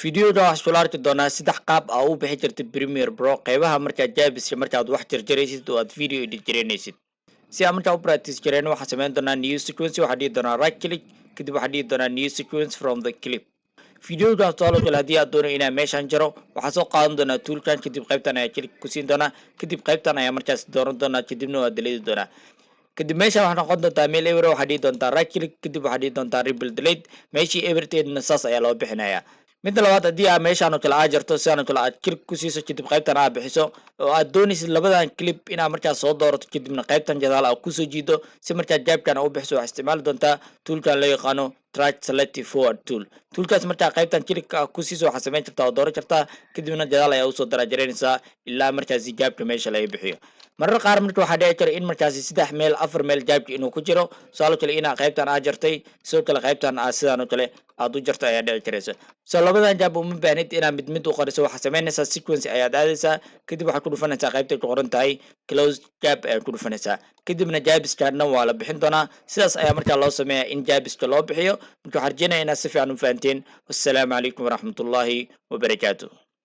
fiidiyoga waxaa isku arki doonaa saddex qaab aa u bixi jirtay Premiere Pro qeybaha markaad jaabiska markaad wax jarjaraysid oo aad video edit gareynaysid. Si aan markaa u practice gareyno waxaan sameyn doonaa new sequence, waxaa dhihi doonaa right click, kadib waxaa dhihi doonaa new sequence from the clip. Fiidiyoga tusaale kale haddii aad doono inaa meeshaan jaro waxaa soo qaadan doonaa toolkan, kadib qaybtan ayaa click ku siin doonaa, kadib qaybtan ayaa markaas dooran doonaa, kadibna waa delete doonaa. kadib meeshaan waxaa noqon doontaa meel ever, waxaa dhihi doontaa right click, kadib waxaa dhihi doontaa rebuild delete. meeshii everteedna saas ayaa loo bixinayaa. midda labaad haddii aad meeshaan oo kale aad jarto sidaan oo kale aad click ku siiso kadib qaybtan aad bixiso oo aad doonaysid labadan clip inaad markaas soo doorato kadibna qaybtan gadaal aad kusoo jiido si markaad jaabkan u bixiso waxaad isticmaali doontaa toolkan loo yaqaano track selective forward tool. toolkaas markaa qaybtan click ku siiso waxaad samayn kartaa oo dooran kartaa kadibna gadaal ayaa usoo daraajareynaysaa ilaa markaasi jaabka meesha laga bixiyo. marar qaar marka waxaa dhici kara in markaasi 3 meel 4 meel jaabka inuu ku jiro, sidoo kale inaad qaybtan aad jartay sidoo kale qaybtan aad sidaan oo kale aad u jarto ayaa dhici karaysa. labadan jaab uma baahnid inaad mid u qoriso, waxaad samaynaysaa sequence ayaad aadaysaa, kadib waxaad ku dhufanaysaa qaybta ku qoran tahay close jaab ayaad ku dhufanaysaa, kadibna jaabiskaana waa la bixin doonaa. sidaas ayaa markaa loo sameeyaa in jaabiska loo bixiyo. marka waxaan rajeynayaa inaad si fiican u fahanteen. wassalaamu calaykum waraxmatullaahi wabarakaatuh.